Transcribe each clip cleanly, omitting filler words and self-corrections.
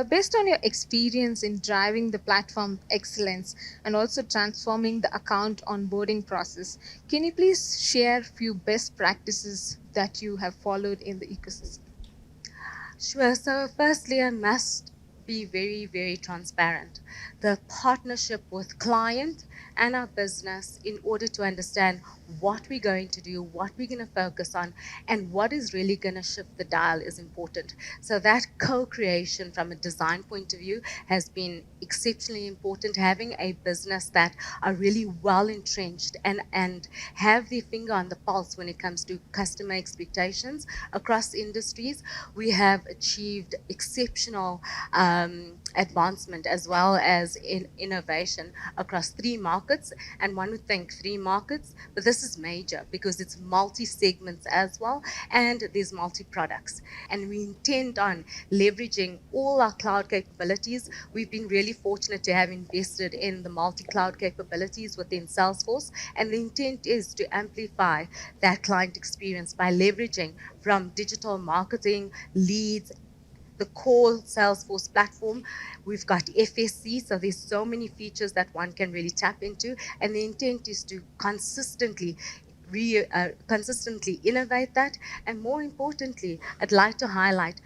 based on your experience in driving the platform excellence and also transforming the account onboarding process, can you please share a few best practices that you have followed in the ecosystem? Sure. So, firstly, I must be very, very transparent. The partnership with client and our business in order to understand what we're going to do, what we're going to focus on, and what is really going to shift the dial is important. So, that co creation from a design point of view has been exceptionally important. Having a business that are really well entrenched and have their finger on the pulse when it comes to customer expectations across industries, we have achieved exceptional advancement as well as in innovation across three markets. And one would think three markets, but this is major because it's multi segments as well, and there's multi products. And we intend on leveraging all our cloud capabilities. We've been really fortunate to have invested in the multi cloud capabilities within Salesforce, and the intent is to amplify that client experience by leveraging from digital marketing, leads, the core Salesforce platform. We've got FSC, so there's so many features that one can really tap into, and the intent is to consistently innovate that. And more importantly, I'd like to highlight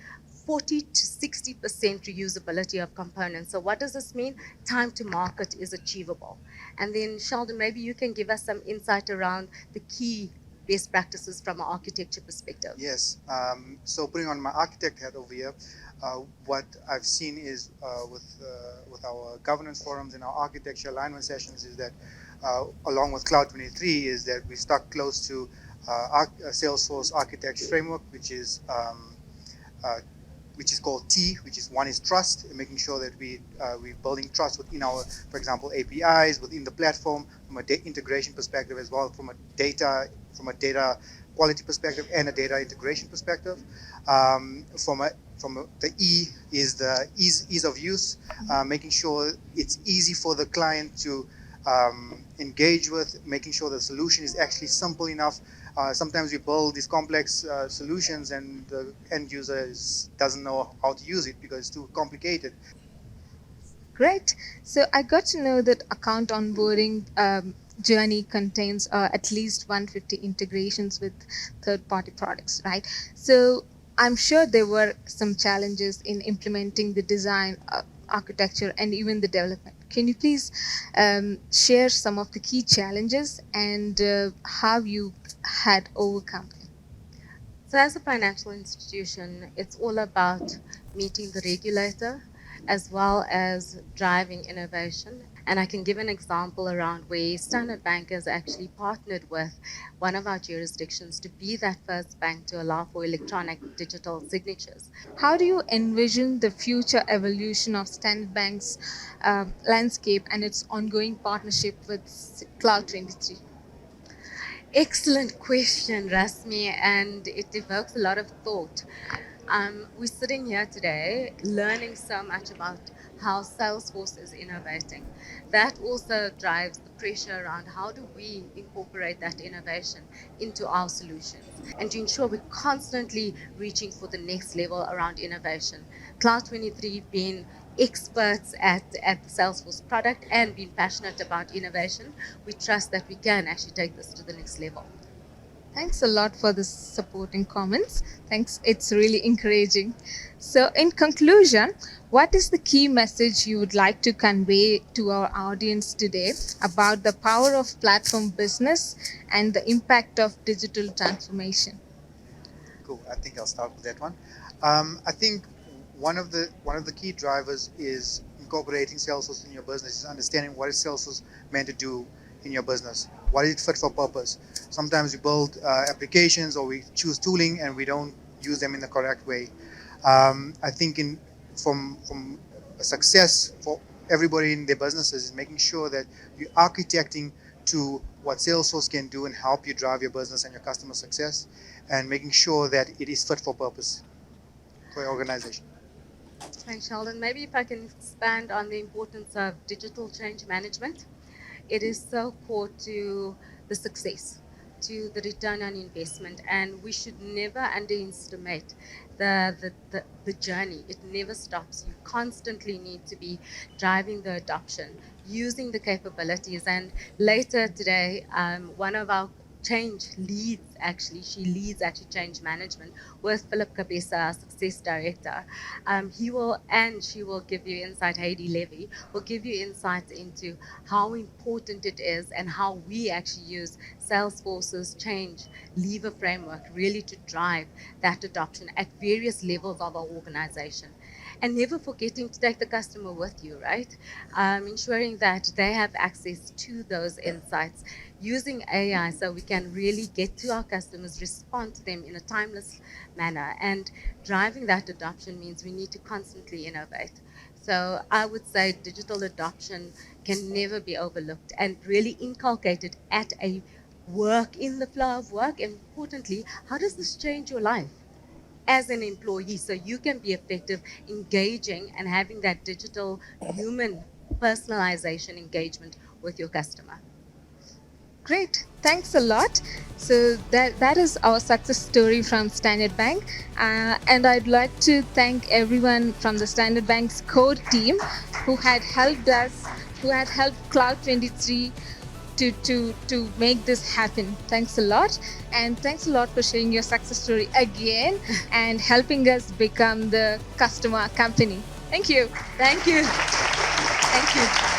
40 to 60% reusability of components. So what does this mean? Time to market is achievable. And then Sheldon, maybe you can give us some insight around the key best practices from an architecture perspective. Yes. So putting on my architect hat over here, what I've seen is with our governance forums and our architecture alignment sessions is that along with Cloud23 is that we stuck close to Salesforce architecture framework, uh, which is called T, which is one is trust, and making sure that we're building trust within our, for example, APIs within the platform from a integration perspective as well, from a data quality perspective and a data integration perspective. The E is the ease of use, making sure it's easy for the client to engage with, making sure the solution is actually simple enough. Sometimes we build these complex solutions and the end user doesn't know how to use it because it's too complicated. Great. So I got to know that account onboarding journey contains at least 150 integrations with third-party products, right? So I'm sure there were some challenges in implementing the design, architecture, and even the development. Can you please share some of the key challenges and how you had overcome them? So, as a financial institution, it's all about meeting the regulator as well as driving innovation. And I can give an example around where Standard Bank has actually partnered with one of our jurisdictions to be that first bank to allow for electronic digital signatures. How do you envision the future evolution of Standard Bank's landscape and its ongoing partnership with Cloud23? Excellent question, Rasmi, and it evokes a lot of thought. We're sitting here today learning so much about how Salesforce is innovating. That also drives the pressure around how do we incorporate that innovation into our solutions and to ensure we're constantly reaching for the next level around innovation. Cloud23 being experts at the Salesforce product and being passionate about innovation, we trust that we can actually take this to the next level. Thanks a lot for the supporting comments. Thanks, it's really encouraging. So, in conclusion, what is the key message you would like to convey to our audience today about the power of platform business and the impact of digital transformation? Cool. I think I'll start with that one. I think one of the key drivers is incorporating Salesforce in your business is understanding what is Salesforce meant to do in your business. What is it fit for purpose? Sometimes we build applications or we choose tooling and we don't use them in the correct way. I think from a success for everybody in their businesses is making sure that you're architecting to what Salesforce can do and help you drive your business and your customer success, and making sure that it is fit for purpose for your organization. Thanks, Sheldon. Maybe if I can expand on the importance of digital change management. It is so core to the success. to the return on investment, and we should never underestimate the journey. It never stops. You constantly need to be driving the adoption, using the capabilities. And later today, one of our change leads, actually she leads actually change management with Philip Kabesa, our success director. He will, and she will give you insight. Heidi Levy will give you insight into how important it is and how we actually use Salesforce's change lever framework really to drive that adoption at various levels of our organization. And never forgetting to take the customer with you, right? Ensuring that they have access to those insights using AI so we can really get to our customers, respond to them in a timeless manner. And driving that adoption means we need to constantly innovate. So I would say digital adoption can never be overlooked and really inculcated at a work, in the flow of work. And importantly, how does this change your life as an employee so you can be effective, engaging, and having that digital human personalization engagement with your customer? Great, thanks a lot. So that is our success story from Standard Bank, and I'd like to thank everyone from the Standard Bank's core team who had helped us, who had helped Cloud23 to make this happen. Thanks a lot, and thanks a lot for sharing your success story again and helping us become the customer company. Thank you. Thank you. Thank you.